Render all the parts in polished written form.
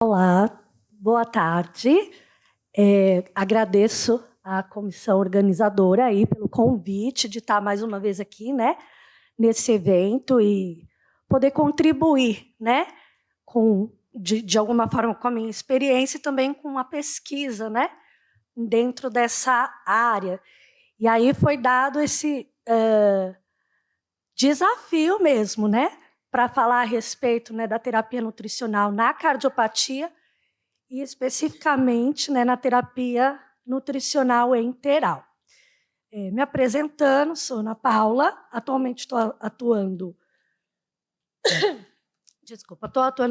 Olá, boa tarde. Agradeço à comissão organizadora aí pelo convite de estar mais uma vez aqui, né, nesse evento e poder contribuir, né, de alguma forma com a minha experiência e também com a pesquisa, né, dentro dessa área. E aí foi dado esse desafio mesmo, né, para falar a respeito, né, da terapia nutricional na cardiopatia e especificamente, né, na terapia nutricional enteral. Me apresentando, sou Ana Paula, atualmente estou atuando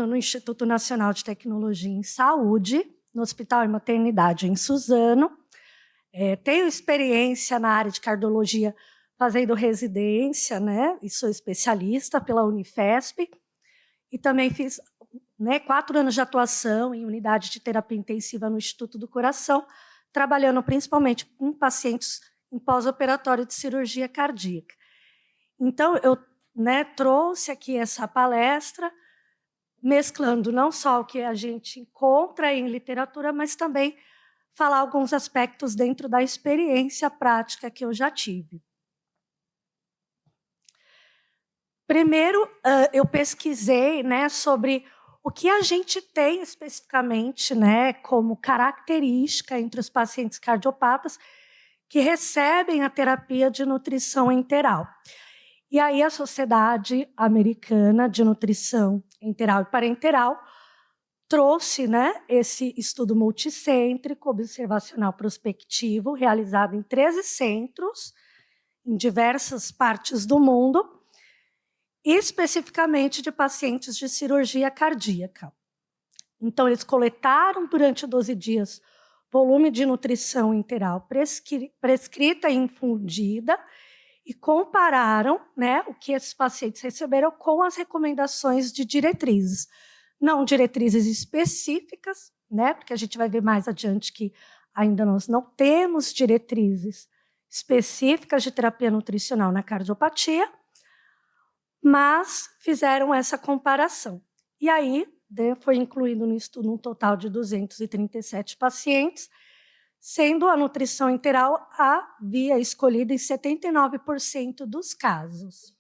no Instituto Nacional de Tecnologia em Saúde, no Hospital e Maternidade em Suzano. Tenho experiência na área de cardiologia, fazendo residência, né, e sou especialista pela Unifesp, e também fiz 4 anos de atuação em unidade de terapia intensiva no Instituto do Coração, trabalhando principalmente com pacientes em pós-operatório de cirurgia cardíaca. Então, eu trouxe aqui essa palestra, mesclando não só o que a gente encontra em literatura, mas também falar alguns aspectos dentro da experiência prática que eu já tive. Primeiro, eu pesquisei, sobre o que a gente tem especificamente, como característica entre os pacientes cardiopatas que recebem a terapia de nutrição enteral. E aí a Sociedade Americana de Nutrição Enteral e Parenteral trouxe, esse estudo multicêntrico, observacional prospectivo, realizado em 13 centros, em diversas partes do mundo, especificamente de pacientes de cirurgia cardíaca. Então, eles coletaram durante 12 dias volume de nutrição enteral prescrita e infundida e compararam, o que esses pacientes receberam com as recomendações de diretrizes. Não diretrizes específicas, porque a gente vai ver mais adiante que ainda nós não temos diretrizes específicas de terapia nutricional na cardiopatia, mas fizeram essa comparação. E aí, foi incluído no estudo um total de 237 pacientes, sendo a nutrição enteral a via escolhida em 79% dos casos.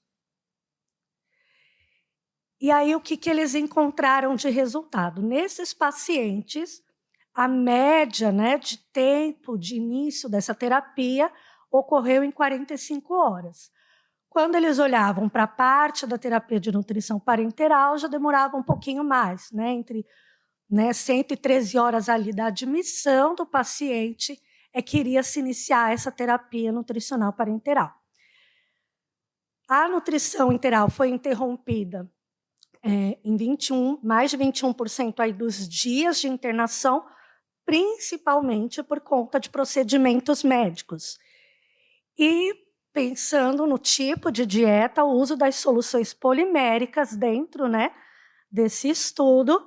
E aí, o que eles encontraram de resultado? Nesses pacientes, a média de tempo de início dessa terapia ocorreu em 45 horas. Quando eles olhavam para a parte da terapia de nutrição parenteral, já demorava um pouquinho mais, entre 113 horas ali da admissão do paciente que iria se iniciar essa terapia nutricional parenteral. A nutrição enteral foi interrompida em mais de 21% aí dos dias de internação, principalmente por conta de procedimentos médicos. E pensando no tipo de dieta, o uso das soluções poliméricas dentro desse estudo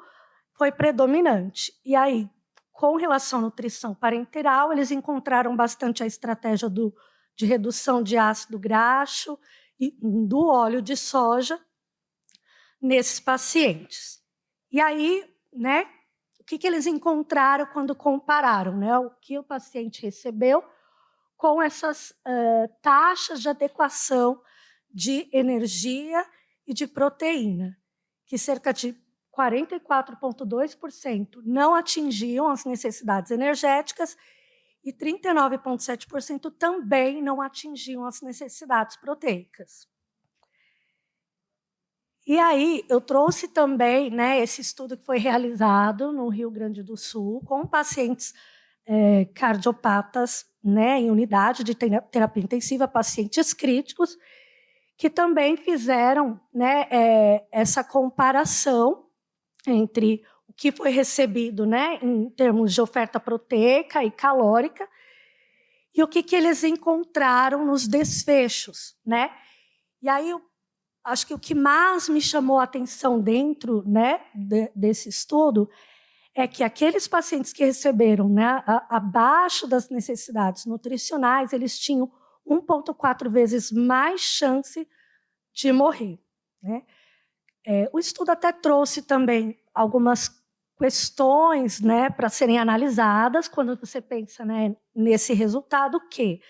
foi predominante. E aí, com relação à nutrição parenteral, eles encontraram bastante a estratégia de redução de ácido graxo e do óleo de soja nesses pacientes. E aí, o que eles encontraram quando compararam o que o paciente recebeu com essas taxas de adequação de energia e de proteína, que cerca de 44,2% não atingiam as necessidades energéticas e 39,7% também não atingiam as necessidades proteicas. E aí eu trouxe também esse estudo que foi realizado no Rio Grande do Sul com pacientes cardiopatas, em unidade de terapia intensiva, pacientes críticos, que também fizeram essa comparação entre o que foi recebido em termos de oferta proteica e calórica e o que eles encontraram nos desfechos. E aí, eu acho que o que mais me chamou a atenção dentro desse estudo é que aqueles pacientes que receberam abaixo das necessidades nutricionais, eles tinham 1,4 vezes mais chance de morrer. O estudo até trouxe também algumas questões, né, para serem analisadas quando você pensa, né, nesse resultado, que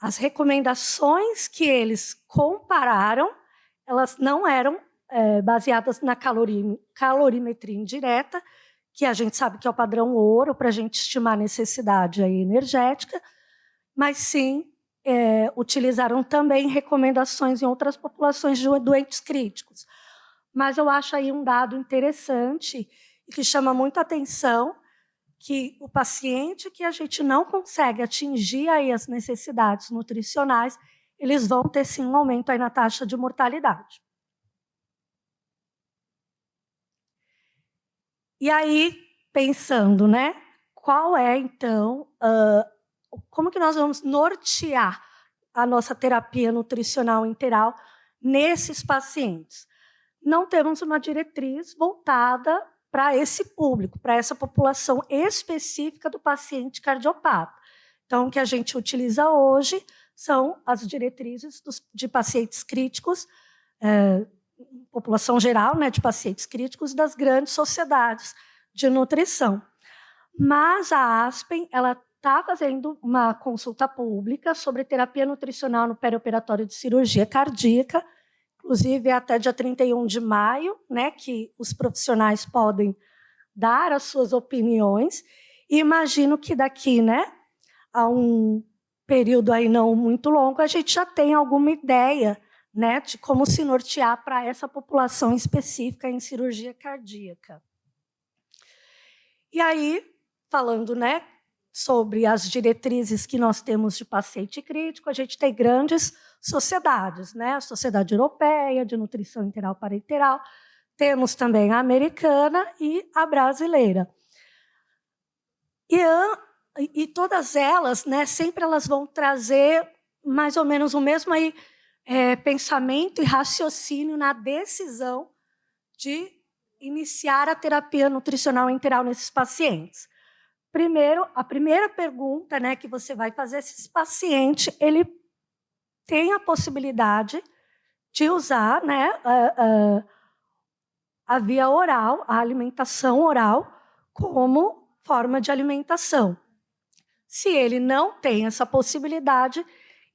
as recomendações que eles compararam, elas não eram baseadas na calorimetria indireta, que a gente sabe que é o padrão ouro para a gente estimar a necessidade aí energética, mas sim utilizaram também recomendações em outras populações de doentes críticos. Mas eu acho aí um dado interessante e que chama muita atenção, que o paciente que a gente não consegue atingir aí as necessidades nutricionais, eles vão ter sim um aumento aí na taxa de mortalidade. E aí, pensando, né, qual é, então, como que nós vamos nortear a nossa terapia nutricional integral nesses pacientes? Não temos uma diretriz voltada para esse público, para essa população específica do paciente cardiopata. Então, o que a gente utiliza hoje são as diretrizes de pacientes críticos, população geral, né, de pacientes críticos das grandes sociedades de nutrição. Mas a Aspen está fazendo uma consulta pública sobre terapia nutricional no perioperatório de cirurgia cardíaca, inclusive até dia 31 de maio, né, que os profissionais podem dar as suas opiniões. E imagino que daqui, né, a um período aí não muito longo, a gente já tem alguma ideia, né, de como se nortear para essa população específica em cirurgia cardíaca. E aí, falando, né, sobre as diretrizes que nós temos de paciente crítico, a gente tem grandes sociedades, né? A Sociedade Europeia de Nutrição Enteral Parenteral, temos também a americana e a brasileira. E todas elas, né, sempre elas vão trazer mais ou menos o mesmo aí, pensamento e raciocínio na decisão de iniciar a terapia nutricional enteral nesses pacientes. Primeiro, a primeira pergunta, né, que você vai fazer é se esse paciente ele tem a possibilidade de usar, né, a via oral, a alimentação oral, como forma de alimentação. Se ele não tem essa possibilidade,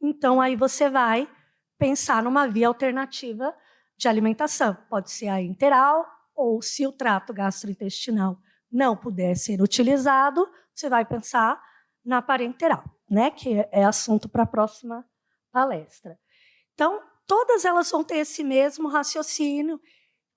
então aí você vai pensar numa via alternativa de alimentação. Pode ser a enteral, ou se o trato gastrointestinal não puder ser utilizado, você vai pensar na parenteral, né, que é assunto para a próxima palestra. Então, todas elas vão ter esse mesmo raciocínio,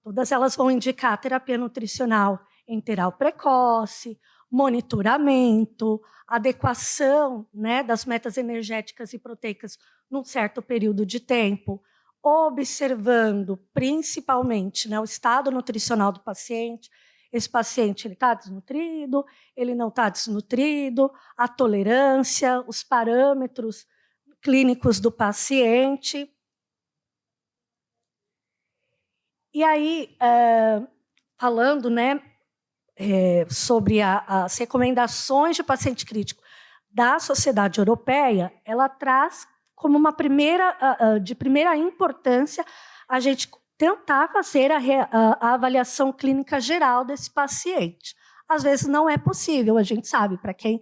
todas elas vão indicar terapia nutricional enteral precoce, monitoramento, adequação, né, das metas energéticas e proteicas num certo período de tempo, observando principalmente, né, o estado nutricional do paciente. Esse paciente está desnutrido, ele não está desnutrido, a tolerância, os parâmetros clínicos do paciente. E aí, falando, né, sobre as recomendações de paciente crítico da Sociedade Europeia, ela traz como uma de primeira importância a gente tentar fazer a avaliação clínica geral desse paciente. Às vezes não é possível, a gente sabe, para quem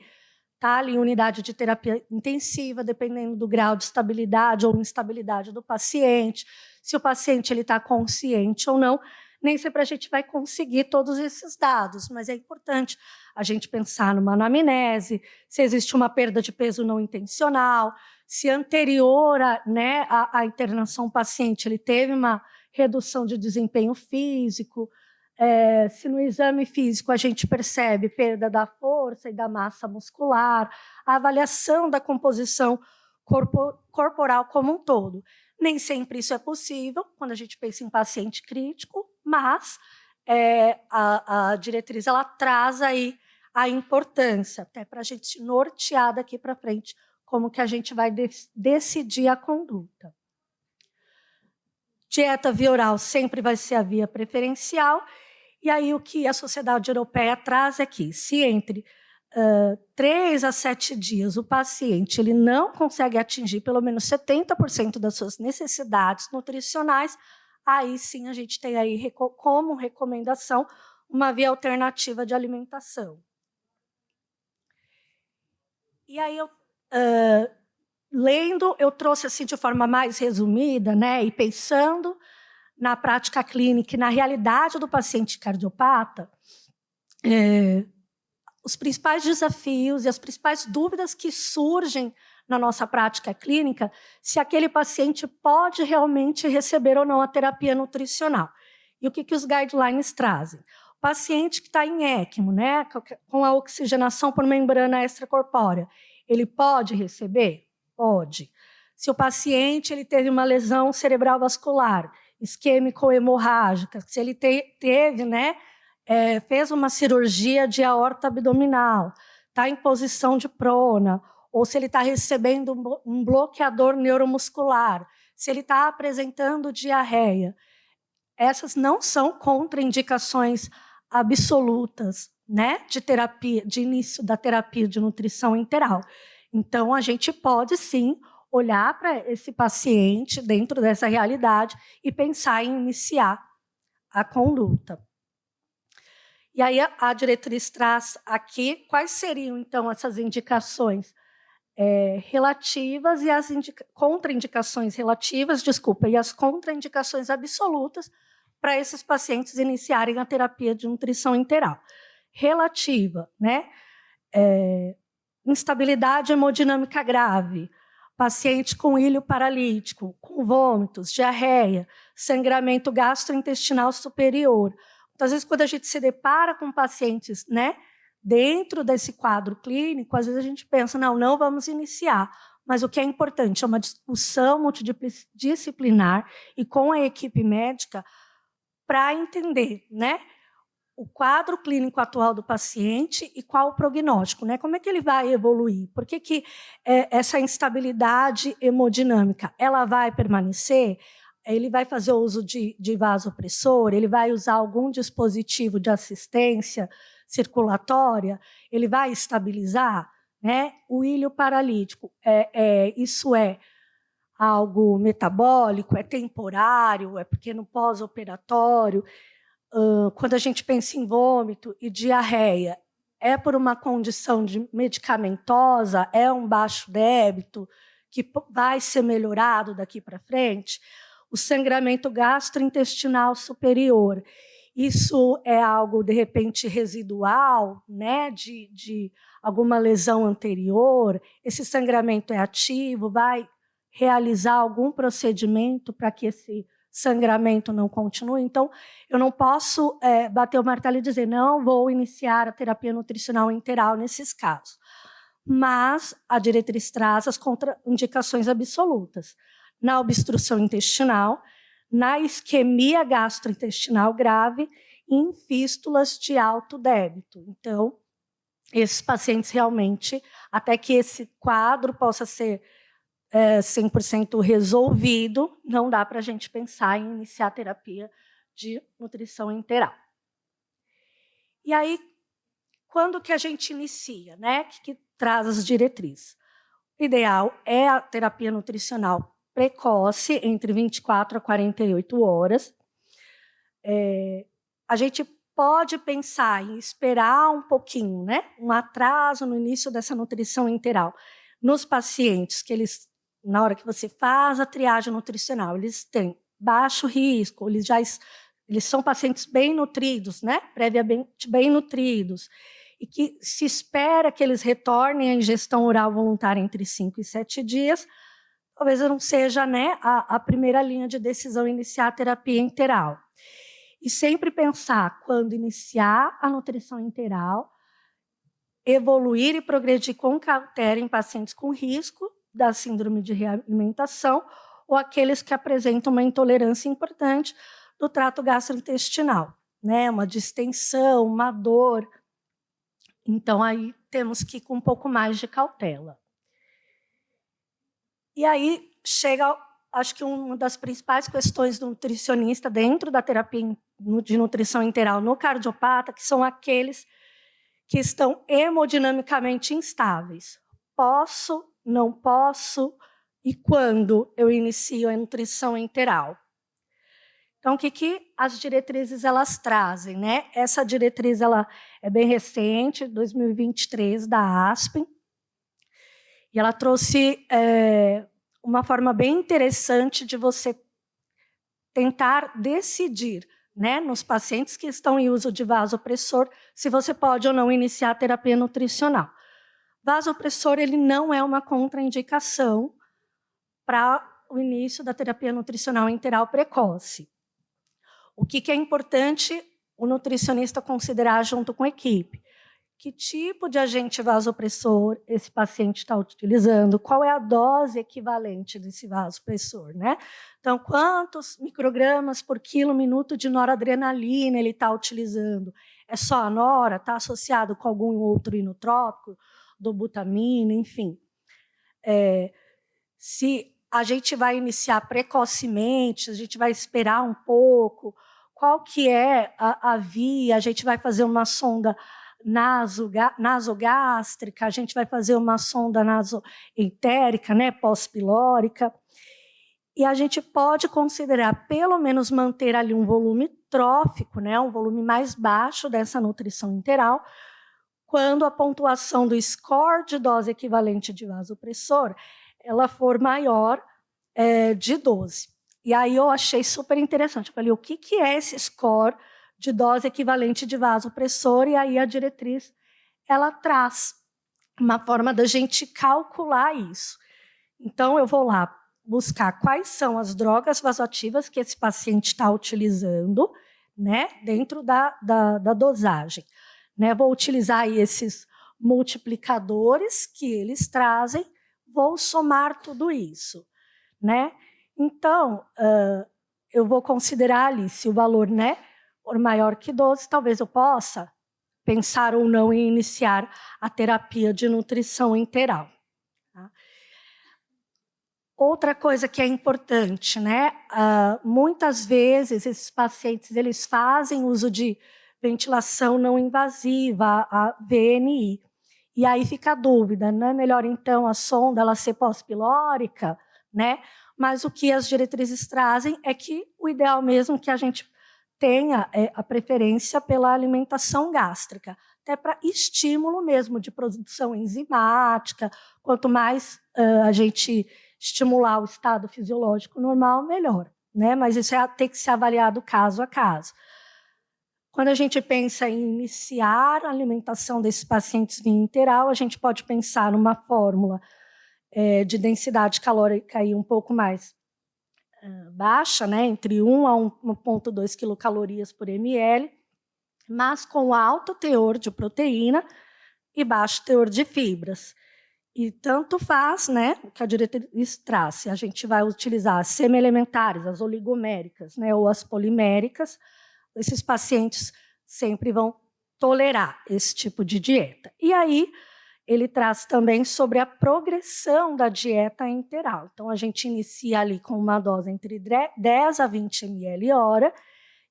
está ali em unidade de terapia intensiva, dependendo do grau de estabilidade ou instabilidade do paciente, se o paciente está consciente ou não, nem sempre a gente vai conseguir todos esses dados, mas é importante a gente pensar numa anamnese, se existe uma perda de peso não intencional, se anterior né, à internação o paciente ele teve uma redução de desempenho físico, se no exame físico a gente percebe perda da força e da massa muscular, a avaliação da composição corporal como um todo. Nem sempre isso é possível quando a gente pensa em paciente crítico, mas a diretriz ela traz aí a importância, até para a gente nortear daqui para frente como que a gente vai decidir a conduta. Dieta via oral sempre vai ser a via preferencial, e aí o que a Sociedade Europeia traz é que, se entre 3 a 7 dias o paciente ele não consegue atingir pelo menos 70% das suas necessidades nutricionais, aí sim a gente tem aí como recomendação uma via alternativa de alimentação. E aí, lendo, eu trouxe assim de forma mais resumida, né, e pensando na prática clínica e na realidade do paciente cardiopata, os principais desafios e as principais dúvidas que surgem na nossa prática clínica, se aquele paciente pode realmente receber ou não a terapia nutricional. E o que os guidelines trazem? O paciente que está em ECMO, né, com a oxigenação por membrana extracorpórea, ele pode receber? Pode. Se o paciente ele teve uma lesão cerebral vascular, isquêmica ou hemorrágica, se ele teve, né, fez uma cirurgia de aorta abdominal, está em posição de prona, ou se ele está recebendo um bloqueador neuromuscular, se ele está apresentando diarreia. Essas não são contraindicações absolutas, né, de terapia, de início da terapia de nutrição enteral. Então, a gente pode, sim, olhar para esse paciente dentro dessa realidade e pensar em iniciar a conduta. E aí a diretriz traz aqui quais seriam, então, essas indicações relativas e as contraindicações relativas, e as contraindicações absolutas para esses pacientes iniciarem a terapia de nutrição enteral. Relativa, né? Instabilidade hemodinâmica grave, paciente com ilho paralítico, com vômitos, diarreia, sangramento gastrointestinal superior. Muitas vezes, quando a gente se depara com pacientes, né, dentro desse quadro clínico, às vezes a gente pensa, não vamos iniciar. Mas o que é importante é uma discussão multidisciplinar e com a equipe médica para entender, né, o quadro clínico atual do paciente e qual o prognóstico, né? Como é que ele vai evoluir? Por que essa instabilidade hemodinâmica ela vai permanecer? Ele vai fazer uso de vasopressor? Ele vai usar algum dispositivo de assistência circulatória? Ele vai estabilizar, né? O ilho paralítico, isso é algo metabólico? É temporário? É porque no pós-operatório? Quando a gente pensa em vômito e diarreia, é por uma condição medicamentosa, é um baixo débito que vai ser melhorado daqui para frente? O sangramento gastrointestinal superior, isso é algo, de repente, residual, né, de alguma lesão anterior? Esse sangramento é ativo? Vai realizar algum procedimento para que esse sangramento não continue? Então, eu não posso bater o martelo e dizer não vou iniciar a terapia nutricional enteral nesses casos. Mas a diretriz traz as contraindicações absolutas. Na obstrução intestinal, na isquemia gastrointestinal grave e em fístulas de alto débito. Então, esses pacientes realmente, até que esse quadro possa ser 100% resolvido, não dá para a gente pensar em iniciar a terapia de nutrição enteral. E aí, quando que a gente inicia, né? Que traz as diretrizes? O ideal é a terapia nutricional precoce, entre 24 a 48 horas. A gente pode pensar em esperar um pouquinho, né? Um atraso no início dessa nutrição enteral nos pacientes que eles, na hora que você faz a triagem nutricional, eles têm baixo risco, eles são pacientes bem nutridos, né? Previamente bem nutridos, e que se espera que eles retornem à ingestão oral voluntária entre 5 e 7 dias, talvez não seja, né, a primeira linha de decisão iniciar a terapia enteral. E sempre pensar, quando iniciar a nutrição enteral, evoluir e progredir com cautela em pacientes com risco da síndrome de realimentação ou aqueles que apresentam uma intolerância importante do trato gastrointestinal, né? Uma distensão, uma dor. Então, aí temos que ir com um pouco mais de cautela. E aí chega, acho que uma das principais questões do nutricionista dentro da terapia de nutrição enteral no cardiopata, que são aqueles que estão hemodinamicamente instáveis. Posso, não posso, e quando eu inicio a nutrição enteral? Então, o que as diretrizes elas trazem, né? Essa diretriz ela é bem recente, 2023, da ASPEN, e ela trouxe uma forma bem interessante de você tentar decidir, né, nos pacientes que estão em uso de vasopressor, se você pode ou não iniciar a terapia nutricional. Vasopressor ele não é uma contraindicação para o início da terapia nutricional enteral precoce. O que é importante o nutricionista considerar junto com a equipe? Que tipo de agente vasopressor esse paciente está utilizando? Qual é a dose equivalente desse vasopressor, né? Então, quantos microgramas por quilo minuto de noradrenalina ele está utilizando? É só a nora? Está associado com algum outro inotrópico, dobutamina, enfim. Se a gente vai iniciar precocemente, a gente vai esperar um pouco, qual que é a via? A gente vai fazer uma sonda nasogástrica, a gente vai fazer uma sonda nasoentérica, né, pós-pilórica, e a gente pode considerar, pelo menos, manter ali um volume trófico, né, um volume mais baixo dessa nutrição enteral, quando a pontuação do score de dose equivalente de vasopressor ela for maior de 12. E aí eu achei super interessante. Eu falei, o que é esse score de dose equivalente de vasopressor? E aí a diretriz ela traz uma forma da gente calcular isso. Então, eu vou lá buscar quais são as drogas vasoativas que esse paciente está utilizando, né, dentro da dosagem. Né, vou utilizar aí esses multiplicadores que eles trazem, vou somar tudo isso. Né? Então, eu vou considerar ali, se o valor, né, for maior que 12, talvez eu possa pensar ou não em iniciar a terapia de nutrição enteral. Tá? Outra coisa que é importante, né? Muitas vezes esses pacientes eles fazem uso de ventilação não invasiva, a VNI, e aí fica a dúvida, não é melhor então a sonda ela ser pós-pilórica, né? Mas o que as diretrizes trazem é que o ideal mesmo é que a gente tenha a preferência pela alimentação gástrica, até para estímulo mesmo de produção enzimática. Quanto mais a gente estimular o estado fisiológico normal, melhor. Né? Mas isso tem que ser avaliado caso a caso. Quando a gente pensa em iniciar a alimentação desses pacientes via enteral, a gente pode pensar numa fórmula de densidade calórica aí um pouco mais baixa, né, entre 1 a 1,2 quilocalorias por ml, mas com alto teor de proteína e baixo teor de fibras. E tanto faz, né, o que a diretriz traz, se a gente vai utilizar as semi-elementares, as oligoméricas, né, ou as poliméricas, esses pacientes sempre vão tolerar esse tipo de dieta. E aí, ele traz também sobre a progressão da dieta enteral. Então, a gente inicia ali com uma dose entre 10 a 20 ml hora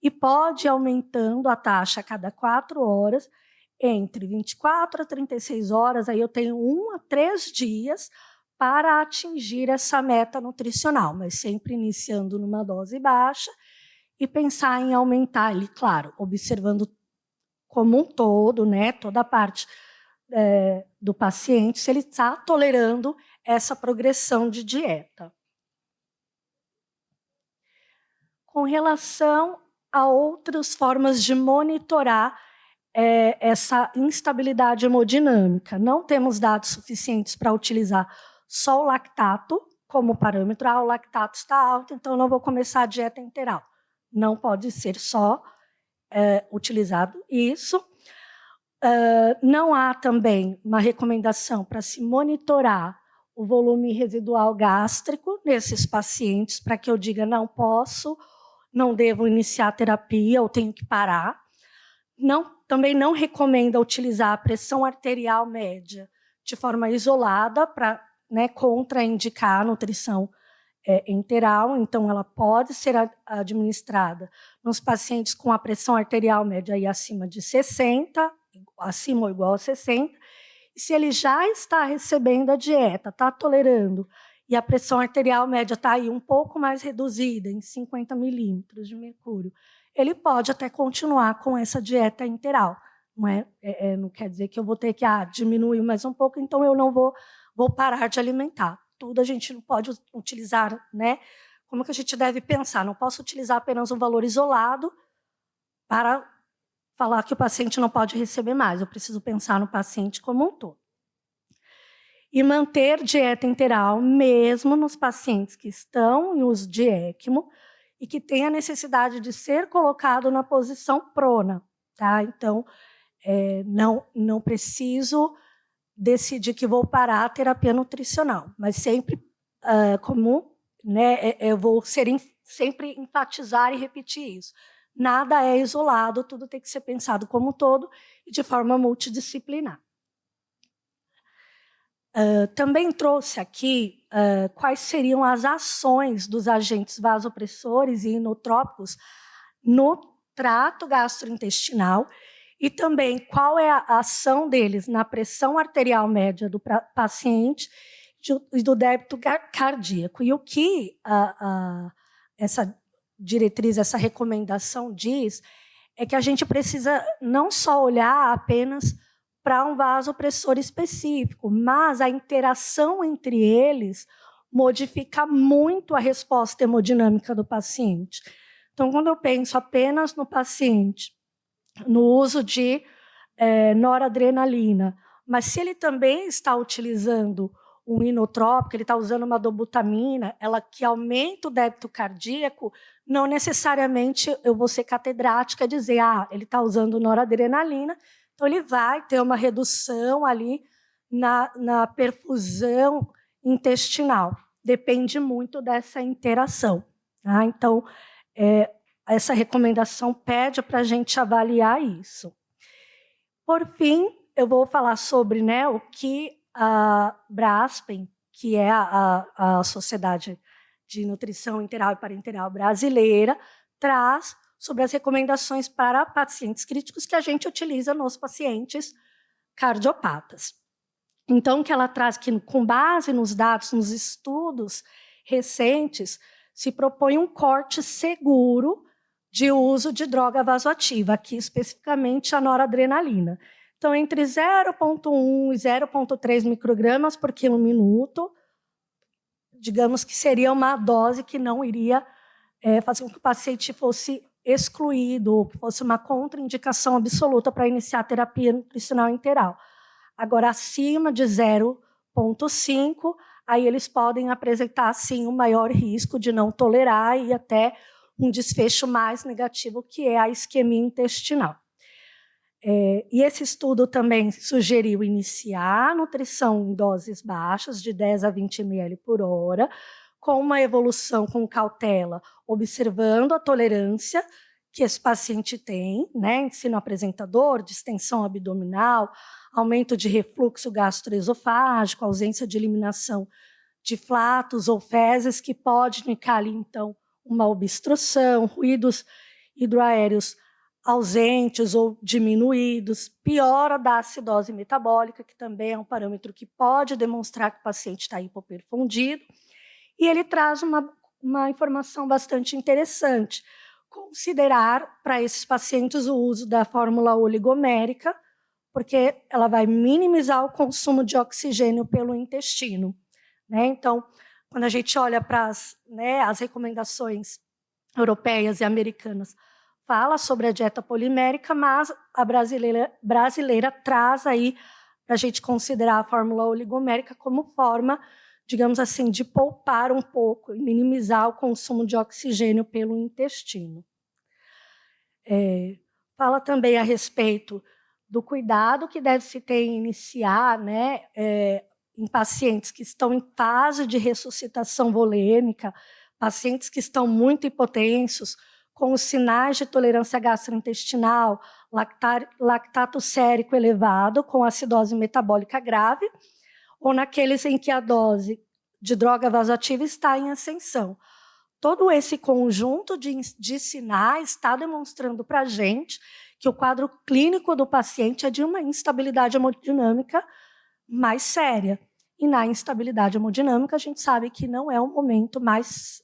e pode ir aumentando a taxa a cada 4 horas, entre 24 a 36 horas, aí eu tenho 1 a 3 dias para atingir essa meta nutricional, mas sempre iniciando numa dose baixa e pensar em aumentar ali, claro, observando como um todo, né, toda a parte do paciente, se ele está tolerando essa progressão de dieta. Com relação a outras formas de monitorar essa instabilidade hemodinâmica, não temos dados suficientes para utilizar só o lactato como parâmetro. O lactato está alto, então não vou começar a dieta enteral. Não pode ser só utilizado isso. Não há também uma recomendação para se monitorar o volume residual gástrico nesses pacientes, para que eu diga não posso, não devo iniciar a terapia ou tenho que parar. Também não recomenda utilizar a pressão arterial média de forma isolada para contraindicar a nutrição enteral, então ela pode ser administrada nos pacientes com a pressão arterial média aí acima de 60, acima ou igual a 60, e se ele já está recebendo a dieta, está tolerando, e a pressão arterial média está aí um pouco mais reduzida, em 50 milímetros de mercúrio, ele pode até continuar com essa dieta enteral. Não quer dizer que eu vou ter que diminuir mais um pouco, então eu não vou parar de alimentar. Tudo a gente não pode utilizar, né? Como que a gente deve pensar? Não posso utilizar apenas um valor isolado para falar que o paciente não pode receber mais. Eu preciso pensar no paciente como um todo. E manter dieta enteral, mesmo nos pacientes que estão em uso de ECMO e que têm a necessidade de ser colocado na posição prona. Tá? Então, não preciso decidir que vou parar a terapia nutricional, mas sempre eu vou sempre enfatizar e repetir isso. Nada é isolado, tudo tem que ser pensado como um todo e de forma multidisciplinar. Também trouxe aqui quais seriam as ações dos agentes vasopressores e inotrópicos no trato gastrointestinal e também qual é a ação deles na pressão arterial média do paciente e do débito cardíaco. E o que essa diretriz, essa recomendação diz é que a gente precisa não só olhar apenas para um vasopressor específico, mas a interação entre eles modifica muito a resposta hemodinâmica do paciente. Então, quando eu penso apenas no paciente, no uso de noradrenalina, mas se ele também está utilizando um inotrópico, ele está usando uma dobutamina, ela que aumenta o débito cardíaco, não necessariamente eu vou ser catedrática e dizer, ele está usando noradrenalina, então ele vai ter uma redução ali na perfusão intestinal. Depende muito dessa interação. Tá? Então, essa recomendação pede para a gente avaliar isso. Por fim, eu vou falar sobre o que a Braskem, que é a Sociedade de Nutrição Enteral e Parenteral Brasileira, traz sobre as recomendações para pacientes críticos que a gente utiliza nos pacientes cardiopatas. Então, o que ela traz que, com base nos dados, nos estudos recentes, se propõe um corte seguro de uso de droga vasoativa, aqui especificamente a noradrenalina. Então, entre 0,1 e 0,3 microgramas por quilo minuto, digamos que seria uma dose que não iria fazer com que o paciente fosse excluído, ou que fosse uma contraindicação absoluta para iniciar a terapia nutricional enteral. Agora, acima de 0,5, aí eles podem apresentar, sim, um maior risco de não tolerar e até um desfecho mais negativo, que é a isquemia intestinal. E esse estudo também sugeriu iniciar a nutrição em doses baixas, de 10 a 20 ml por hora, com uma evolução com cautela, observando a tolerância que esse paciente tem, ensino apresentador, distensão abdominal, aumento de refluxo gastroesofágico, ausência de eliminação de flatos ou fezes, que pode indicar ali, então, uma obstrução, ruídos hidroaéreos ausentes ou diminuídos, piora da acidose metabólica, que também é um parâmetro que pode demonstrar que o paciente está hipoperfundido. E ele traz uma informação bastante interessante, considerar para esses pacientes o uso da fórmula oligomérica, porque ela vai minimizar o consumo de oxigênio pelo intestino. Então, quando a gente olha para as recomendações europeias e americanas, fala sobre a dieta polimérica, mas a brasileira traz aí para a gente considerar a fórmula oligomérica como forma, digamos assim, de poupar um pouco e minimizar o consumo de oxigênio pelo intestino. Fala também a respeito do cuidado que deve se ter em iniciar, em pacientes que estão em fase de ressuscitação volêmica, pacientes que estão muito hipotensos, com os sinais de tolerância gastrointestinal, lactato sérico elevado, com acidose metabólica grave, ou naqueles em que a dose de droga vasoativa está em ascensão. Todo esse conjunto de sinais está demonstrando para a gente que o quadro clínico do paciente é de uma instabilidade hemodinâmica mais séria. E na instabilidade hemodinâmica, a gente sabe que não é o momento mais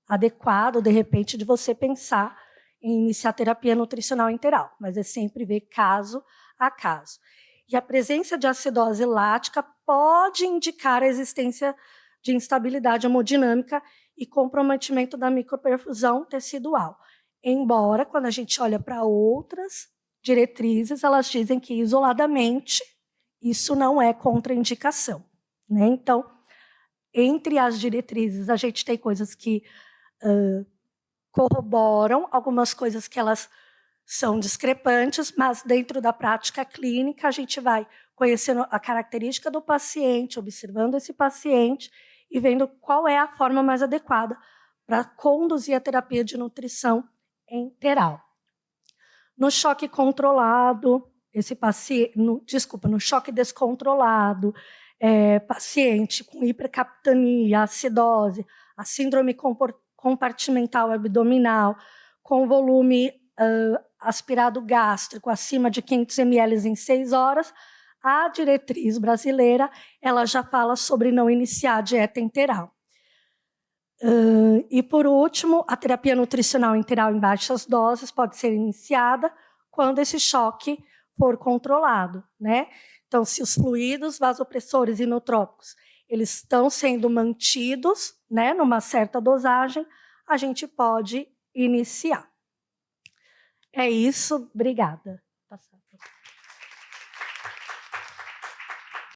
adequado, de repente, de você pensar em iniciar terapia nutricional enteral, mas é sempre ver caso a caso. E a presença de acidose lática pode indicar a existência de instabilidade hemodinâmica e comprometimento da microperfusão tecidual. Embora, quando a gente olha para outras diretrizes, elas dizem que, isoladamente, isso não é contraindicação, né? Então, entre as diretrizes, a gente tem coisas que corroboram, algumas coisas que elas são discrepantes, mas dentro da prática clínica, a gente vai conhecendo a característica do paciente, observando esse paciente e vendo qual é a forma mais adequada para conduzir a terapia de nutrição enteral. No choque controlado, no choque descontrolado, paciente com hipercaptania, acidose, a síndrome compartimental abdominal, com volume aspirado gástrico acima de 500 ml em 6 horas, a diretriz brasileira ela já fala sobre não iniciar a dieta enteral. E, por último, a terapia nutricional enteral em baixas doses pode ser iniciada quando esse choque for controlado, né? Então, se os fluidos vasopressores inotrópicos eles estão sendo mantidos, né, numa certa dosagem, a gente pode iniciar. É isso, obrigada.